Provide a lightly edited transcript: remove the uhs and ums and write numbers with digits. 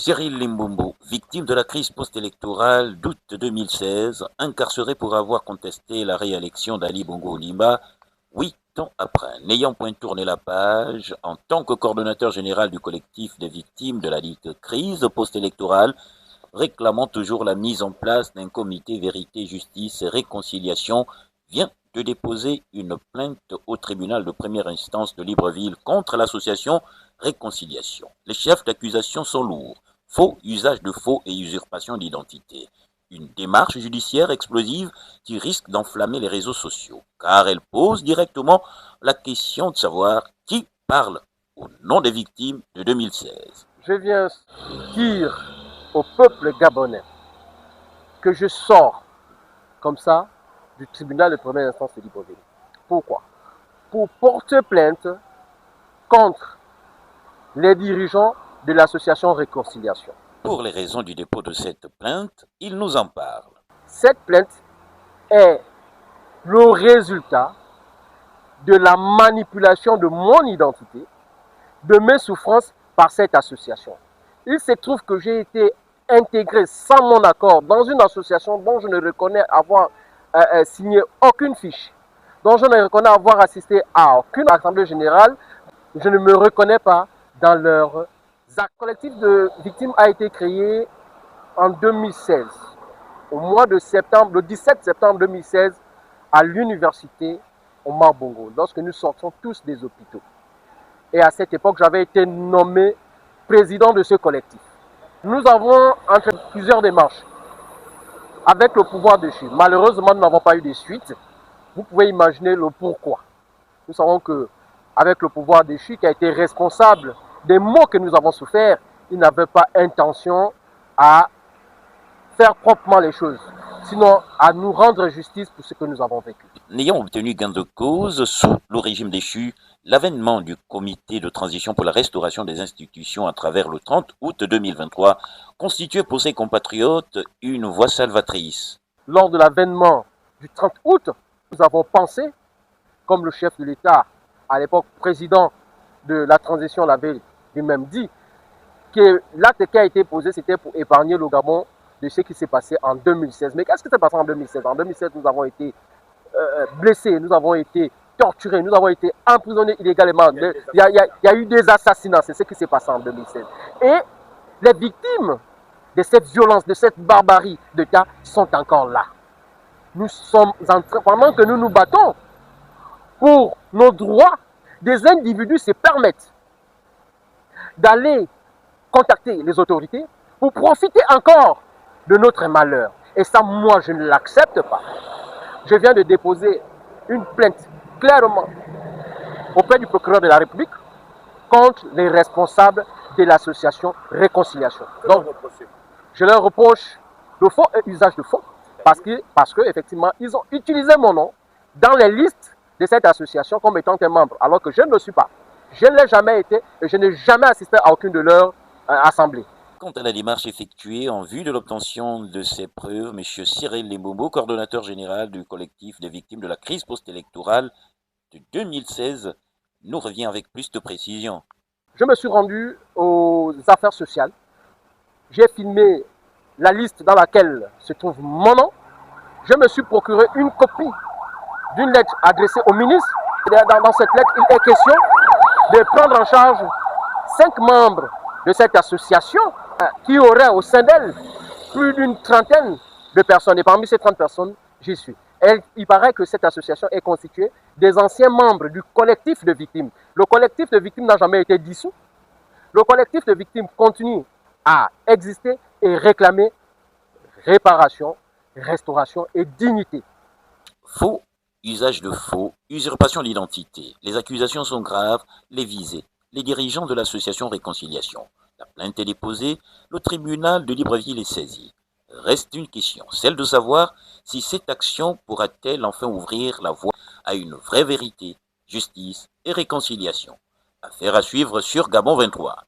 Cyril Limbombo, victime de la crise post-électorale d'août 2016, incarcéré pour avoir contesté la réélection d'Ali Bongo Ondimba 8 ans après. N'ayant point tourné la page, en tant que coordonnateur général du collectif des victimes de la dite crise post-électorale, réclamant toujours la mise en place d'un comité vérité, justice et réconciliation, vient de déposer une plainte au tribunal de première instance de Libreville contre l'association Réconciliation. Les chefs d'accusation sont lourds: faux, usage de faux et usurpation d'identité. Une démarche judiciaire explosive qui risque d'enflammer les réseaux sociaux, car elle pose directement la question de savoir qui parle au nom des victimes de 2016. Je viens dire au peuple gabonais que je sors comme ça du tribunal de première instance de Libreville. Pourquoi? Pour porter plainte contre les dirigeants de l'association Réconciliation. Pour les raisons du dépôt de cette plainte, il nous en parle. Cette plainte est le résultat de la manipulation de mon identité, de mes souffrances par cette association. Il se trouve que j'ai été intégré sans mon accord dans une association dont je ne reconnais avoir signé aucune fiche, dont je ne reconnais avoir assisté à aucune assemblée générale. Je ne me reconnais pas dans leurs actes. Le collectif de victimes a été créé en 2016, au mois de septembre, le 17 septembre 2016, à l'université Omar Bongo, lorsque nous sortions tous des hôpitaux. Et à cette époque, j'avais été nommé président de ce collectif. Nous avons entre plusieurs démarches avec le pouvoir déchu. Malheureusement, nous n'avons pas eu de suite. Vous pouvez imaginer le pourquoi. Nous savons qu'avec le pouvoir déchu qui a été responsable des maux que nous avons soufferts, il n'avait pas intention à faire proprement les choses, sinon à nous rendre justice pour ce que nous avons vécu. N'ayant obtenu gain de cause sous le régime déchu, l'avènement du comité de transition pour la restauration des institutions à travers le 30 août 2023 constituait pour ses compatriotes une voie salvatrice. Lors de l'avènement du 30 août, nous avons pensé, comme le chef de l'État, à l'époque président de la transition, l'avait lui-même dit, que l'acte qui a été posé, c'était pour épargner le Gabon de ce qui s'est passé en 2016. Mais qu'est-ce qui s'est passé en 2016? En 2016, nous avons été blessés, nous avons été torturés, nous avons été emprisonnés illégalement. Il y a eu des assassinats, c'est ce qui s'est passé en 2016. Et les victimes de cette violence, de cette barbarie d'État sont encore là. Nous sommes en train, pendant que nous nous battons pour nos droits, des individus se permettent d'aller contacter les autorités pour profiter encore de notre malheur. Et ça, moi, je ne l'accepte pas. Je viens de déposer une plainte clairement auprès du procureur de la République contre les responsables de l'association Réconciliation. Donc, je leur reproche de faux et usage de faux parce que effectivement, ils ont utilisé mon nom dans les listes de cette association comme étant un membre, alors que je ne le suis pas. Je ne l'ai jamais été et je n'ai jamais assisté à aucune de leurs assemblées. Quant à la démarche effectuée en vue de l'obtention de ces preuves, M. Cyril Limbombo, coordonnateur général du collectif des victimes de la crise post-électorale de 2016, nous revient avec plus de précision. Je me suis rendu aux affaires sociales. J'ai filmé la liste dans laquelle se trouve mon nom. Je me suis procuré une copie d'une lettre adressée au ministre. Dans cette lettre, il est question de prendre en charge 5 membres de cette association qui aurait au sein d'elle plus d'une trentaine de personnes. Et parmi ces 30 personnes, j'y suis. Il paraît que cette association est constituée des anciens membres du collectif de victimes. Le collectif de victimes n'a jamais été dissous. Le collectif de victimes continue à exister et réclamer réparation, restauration et dignité. Faux, usage de faux, usurpation d'identité. Les accusations sont graves, les visés, les dirigeants de l'association Réconciliation. La plainte est déposée, le tribunal de Libreville est saisi. Reste une question, celle de savoir si cette action pourra-t-elle enfin ouvrir la voie à une vraie vérité, justice et réconciliation. Affaire à suivre sur Gabon 23.